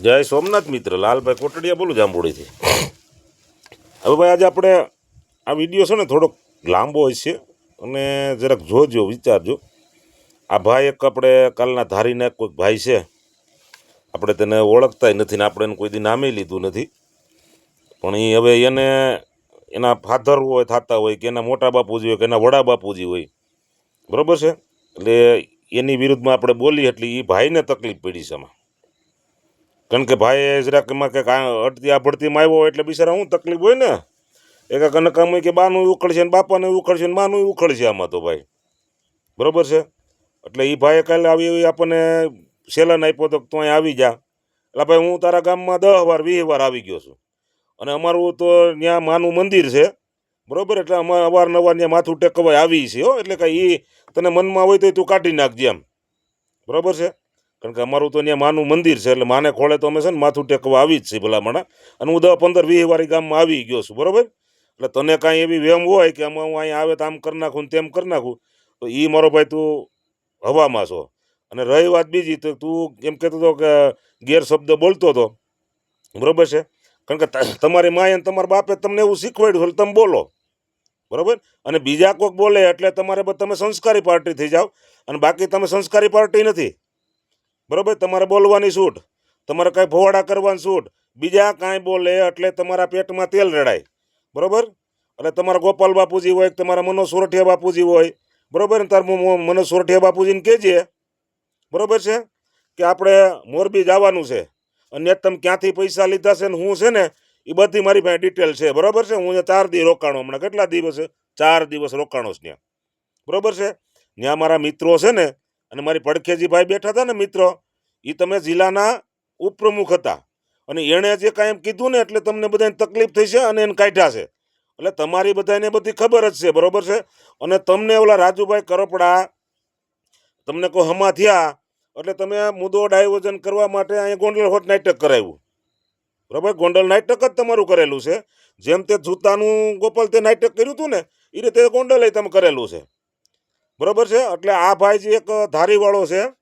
જય સોમનાથ મિત્ર, લાલભાઈ કોટડિયા બોલું જાંબુડીથી. હવે ભાઈ આજે આપણે આ વિડીયો છે ને થોડોક લાંબો હોય છે અને જરાક જોજો, વિચારજો. આ ભાઈ એક આપણે કાલના ધારીને કોઈક ભાઈ છે, આપણે તેને ઓળખતાય નથી ને આપણે એને કોઈ દી નામે લીધું નથી, પણ એ હવે એને એના ફાધર હોય થતા હોય કે એના મોટા બાપુજી હોય કે એના વડા બાપુજી હોય, બરાબર છે. એટલે એની વિરુદ્ધમાં આપણે બોલી એટલે એ ભાઈને તકલીફ પડી છે એમાં. કારણ કે ભાઈ જરાક એમાં કંઈક અડતી આ ભડતીમાં આવ્યો હોય એટલે બિચારા શું તકલીફ હોય ને. એક કનકામ હોય કે બાનું ઉખડશે ને બાપાને ઉખડશે ને માનું ઉખડશે આમાં તો ભાઈ, બરાબર છે. એટલે એ ભાઈએ કાલે આવી આપણને સેલન આપ્યો તો તું અહીં આવી જા. એટલે ભાઈ હું તારા ગામમાં 10 વાર 20 વાર આવી ગયો છું અને અમારું તો ત્યાં માનું મંદિર છે, બરાબર. એટલે અમે અવારનવાર ત્યાં માથું ટેકવાય આવી છે હો. એટલે કાંઈ એ તને મનમાં હોય તો તું કાઢી નાખજે એમ, બરાબર છે. કારણ કે અમારું તો ત્યાં માનું મંદિર છે એટલે માને ખોળે તો અમે છે ને માથું ટેકવા આવી જ છીએ ભલામણા. અને હું 10 15 20 વાળી ગામમાં આવી ગયો છું, બરાબર. એટલે તને કાંઈ એવી વેમ હોય કે આમાં હું અહીંયા આવે તો આમ કરી નાખું ને તેમ કરી નાખું, તો એ મારો ભાઈ તું હવામાં છો. અને રહી વાત બીજી, તો તું એમ કહેતો હતો કે ગેરશબ્દ બોલતો હતો, બરાબર છે. કારણ કે તમારી માએ અને તમારા બાપે તમને એવું શીખવાડ્યું એટલે તમે બોલો, બરાબર. અને બીજા કોઈક બોલે એટલે તમારે તમે સંસ્કારી પાર્ટી થઈ જાઓ, અને બાકી તમે સંસ્કારી પાર્ટી નથી, બરાબર. તમારે બોલવાની છૂટ, તમારે કાંઈ ભોવાડા કરવાની છૂટ. બીજા કાંઈ બોલે એટલે તમારા પેટમાં તેલ રેડાય, બરાબર. એટલે તમારા ગોપાલ બાપુજી હોય, તમારા મનોજ સોરઠિયા બાપુજી હોય, બરાબર. ને તાર મનોજ સોરઠિયા બાપુજીને કહેજે, બરાબર છે, કે આપણે મોરબી જવાનું છે અને તમે ક્યાંથી પૈસા લીધા છે ને હું છે ને એ બધી મારી પાસે ડિટેલ છે, બરાબર છે. હું 4 દી રોકાણો, હમણાં કેટલા દિવસ છે, 4 દિવસ રોકાણો છે ત્યાં, બરાબર છે. ત્યાં મારા મિત્રો છે ને, અને મારી પડખેજી ભાઈ બેઠા હતા ને મિત્રો, એ તમે જિલ્લાના ઉપપ્રમુખ હતા અને એણે જે કાંઈ એમ કીધું ને એટલે તમને બધાને તકલીફ થઈ છે અને એને કાઢ્યા છે. એટલે તમારી બધાને બધી ખબર જ છે, બરાબર છે. અને તમને ઓલા રાજુભાઈ કરપડા તમને કોઈ હમા થયા એટલે તમે મુદ્દો ડાયવર્ઝન કરવા માટે અહીંયા ગોંડલ હોત નાટક કરાવ્યું, બરાબર. ગોંડલ નાટક જ તમારું કરેલું છે. જેમ તે જૂતાનું ગોપાલ તે નાટક કર્યું હતું ને એ રીતે ગોંડલે તમે કરેલું છે, બરાબર છે. એટલે આ ભાઈ જે એક ધારીવાળો છે,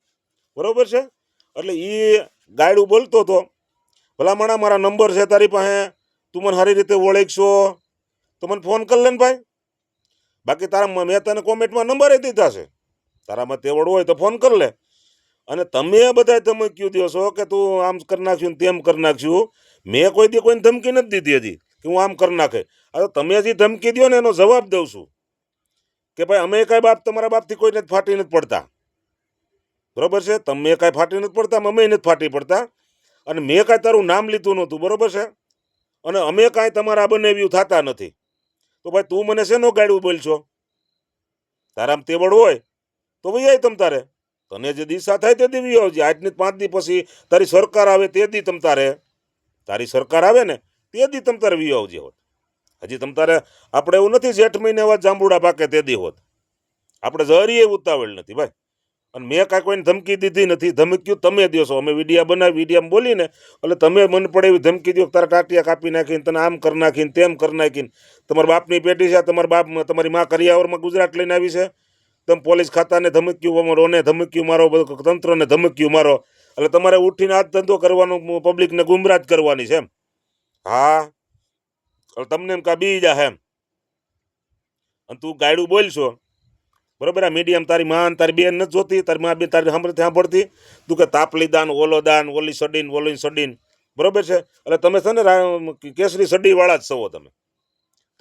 બરાબર છે. એટલે એ ગાયડું બોલતો હતો, ભલામણા મારા નંબર છે તારી પાસે, તું મને સારી રીતે ઓળખશો તો મને ફોન કરી લે ને ભાઈ. બાકી તારા મેં તને કોમેન્ટમાં નંબર દીધા છે, તારામાં તેવડ હોય તો ફોન કરી લે. અને તમે બધા ધમકીઓ દો છો કે તું આમ કરી નાખ્યું તેમ કરી નાખ્યું. મેં કોઈ દી કોઈને ધમકી નથી દીધી હજી કે હું આમ કરી નાખે. આ તો તમે હજી ધમકી દો ને એનો જવાબ દઉં છું કે ભાઈ અમે કાંઈ બાપ તમારા બાપથી કોઈને ફાટી નથી પડતા, બરાબર છે. તમે કાંઈ ફાટી નથી પડતા, અમે નથી ફાટી પડતા. અને મેં કાંઈ તારું નામ લીધું નહોતું, બરાબર છે. અને અમે કાંઈ તમારા બનાવ્યું થતા નથી. તો ભાઈ તું મને શેનો ગાડવું બોલશો? તારામાં તેવડ હોય તો ભાઈ તમ તારે તને જે દિશા થાય તે દેવી આવજે. આજની 5 દી પછી તારી સરકાર આવે તે દી તમ તારે, તારી સરકાર આવે ને તે દી તમ તારે વી આવજે હોત. હજી તમ તારે આપણે એવું નથી જેઠ મહિને એવા જાંબુડા પાકે તે દી હોત. આપણે જરીએ ઉતાવળ નથી ભાઈ. અને મેં કાંઈ કોઈને ધમકી દીધી નથી. ધમક્યું તમે દો છો. અમે વિડીયા બનાવી, વિડીયામાં બોલીને એટલે તમે મન પડે એવી ધમકી દો, તારા ટાટિયા કાપી નાખીને, તને આમ કરી નાખીને, તેમ કરી નાખીને. તમારા બાપની પેટી છે, તમારા બાપ તમારી માં કરિયાવરમાં ગુજરાત લઈને આવી છે. તમે પોલીસ ખાતાને ધમક્યું મારો, ને ધમક્યું મારો, તંત્રને ધમક્યું મારો. એટલે તમારે ઉઠીને આ ધંધો કરવાનો, પબ્લિકને ગુમરાજ કરવાની છે એમ. હા, તમને એમ કા બી જા એમ. અને તું ગાયડું બોલશો, બરોબર. આ મીડિયમ તારી માં તારી બેન નથી જોતી, તારી માં બેન તારી સાંભળતી. તું કે તાપલી દાન, ઓલો દાન, ઓલી સડીન, ઓલી સડીન, બરોબર છે. એટલે તમે છે ને કેસરી સડી વાળા જ છો તમે.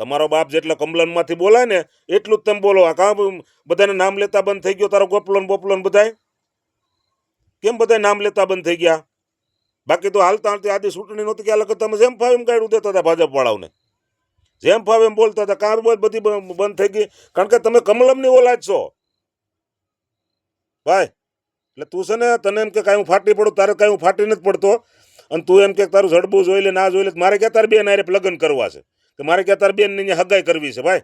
તમારો બાપ જેટલા કમલનમાંથી બોલાય ને એટલું જ તમે બોલો. આ કાં બધાને નામ લેતા બંધ થઈ ગયો તારો ગોપલોન બોપલોન બધાય? કેમ બધા નામ લેતા બંધ થઈ ગયા? બાકી તો હાલતા હાલતી આદિ ચૂંટણી નહોતી કે અલગ તમે જેમ ફાવે એમ ગાડું દેતા હતા ભાજપ વાળાઓને, જેમ ફાવે એમ બોલતા હતા. કાં બધી બંધ થઈ ગઈ કારણ કે તમે કમલમની ઓલાદ છો ભાઈ. એટલે તું છે ને, તને એમ કે કાંઈ હું ફાટી પડું, તારે કાંઈ હું ફાટી નથી પડતો. અને તું એમ કે તારું ઝડબું જોઈ લે, ના જોઈ લે. મારે ક્યાં તારી બેન હારે લગ્ન કરવા છે કે મારે ક્યાં તારી બેન ને હગાઈ કરવી છે ભાઈ,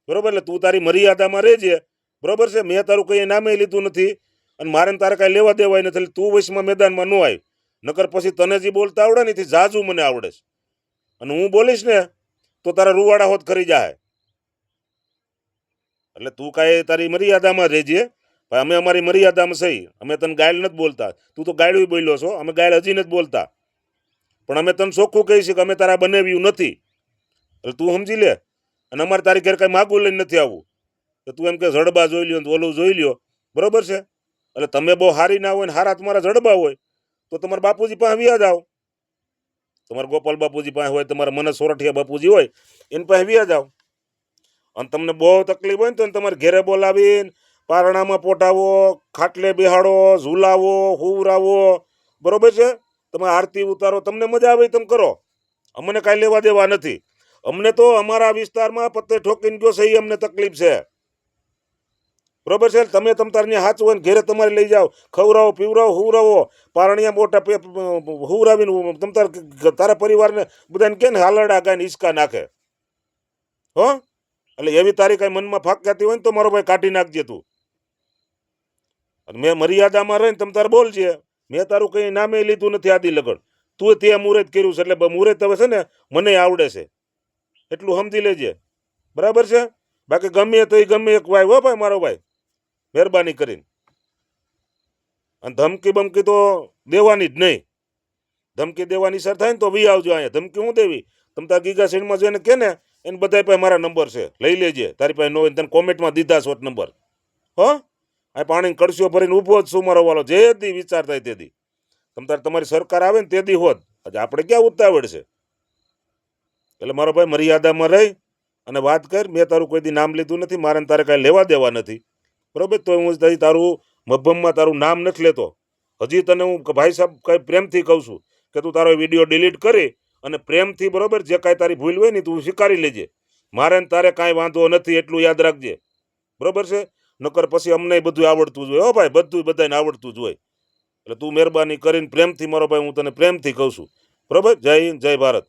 બરોબર. એટલે તું તારી મર્યાદામાં રહેજે, બરોબર છે. મેં તારું કંઈ નામે લીધું નથી અને મારે તારે કાંઈ લેવા દેવાય નથી. એટલે તું વૈશમાં મેદાનમાં ન આવી. નકર પછી તને જે બોલતા આવડે ને એથી જાજુ મને આવડે છે. અને હું બોલીશ ને તો તારા રૂવાડા હોત ખરી જાય. એટલે તું કાંઈ તારી મર્યાદામાં રહેજે, ભાઈ અમે અમારી મર્યાદામાં સહી, અમે તને ગાયલ નથી બોલતા, તું તો ગાયડું બોલ્યો છો, અમે ગાયલ હજી નથી બોલતા, પણ અમે તને ચોખ્ખું કહી છીએ કે અમે તારા બનાવ્યું નથી, એટલે તું સમજી લે. અને અમારે તારી ઘેર કાંઈ માગું લઈને નથી આવવું કે તું એમ કે જડબા જોઈ લ્યો ને ઓલું જોઈ લ્યો, બરોબર છે. એટલે તમે બહુ હારી ના હોય ને હારા તમારા જડબા હોય તો તમારા બાપુજી પાસે વ્યાજ આવો, તમારા ગોપાલ બાપુજી પાસે હોય, તમારા મને સોરઠિયા બાપુજી હોય એની પાસે વ્યાજ આવો. અને તમને બહુ તકલીફ હોય ને તો તમારે ઘેરે બોલાવીને પારણામાં પોટાવો, ખાટલે બેહાડો, ઝૂલાવો, હુવરાવો, બરોબર છે. તમે આરતી ઉતારો, તમને મજા આવે તમે કરો, અમને કાંઈ લેવા દેવા નથી. અમને તો અમારા વિસ્તારમાં પત્તે ઠોકીને ગયો છે એ અમને તકલીફ છે, બરોબર છે. તમે તમતારની હાચ હોય ને ઘેરે તમારે લઈ જાઓ, ખવડાવો, પીવરાવો, હુવરાવો, પારણિયા મોટા હુવરાવીને તમતાર તારા પરિવારને બધાને કે ને હાલરડા ગાઈને હિંચકા નાખે. હો, એટલે એવી તારી કાંઈ મનમાં ફાંકતી હોય ને તો મારો ભાઈ કાઢી નાખજે તું. મેં મર્યાદામાં રહીને તમ તારે બોલજે, મેં તારું કંઈ નામે લીધું નથી આદિ લગન, તું તે મુહૂર્ત કર્યું છે એટલે મુહૂર્ત હવે છે ને મને આવડે છે એટલું સમજી લેજે, બરાબર છે. બાકી ગમે તો ગમે એક ભાઈ હો ભાઈ, મારો ભાઈ મહેરબાની કરીને. અને ધમકી બમકી તો દેવાની જ નહીં, ધમકી દેવાની સર થાય ને તો વી આવજો અહીંયા. ધમકી હું દેવી, તમે તાર ગીગા સીણમાં જોઈને કે ને એને બધા પાસે મારા નંબર છે, લઈ લેજે. તારી પાસે નો હોય તને કોમેન્ટમાં દીધા છો નંબર. હો, આ પાણી કળશીઓ ભરીને ઊભો જ છું મારો વાલો, જે દી વિચાર થાય તે દી. તમ તાર તમારી સરકાર આવે ને તે દી હોત, આજે આપણે ક્યાં ઉતાવળ છે. એટલે મારો ભાઈ મર્યાદામાં રહી અને વાત કર. મેં તારું કોઈ દી નામ લીધું નથી, મારે તારે કાંઈ લેવા દેવા નથી, બરોબર. તો હું તારું મભમમાં તારું નામ નથી લેતો. હજી તને હું ભાઈ સાહેબ કંઈ પ્રેમથી કહું છું કે તું તારો વિડીયો ડિલીટ કરી અને પ્રેમથી, બરોબર, જે કાંઈ તારી ભૂલ હોય ને તું સ્વીકારી લેજે. મારે ને તારે કાંઈ વાંધો નથી, એટલું યાદ રાખજે, બરોબર છે. નકર પછી અમને બધું આવડતું જ હોય. હો ભાઈ, બધું બધાને આવડતું જ હોય. એટલે તું મહેરબાની કરીને પ્રેમથી મારો ભાઈ, હું તને પ્રેમથી કહું છું, બરોબર. જય હિન્દ, જય ભારત.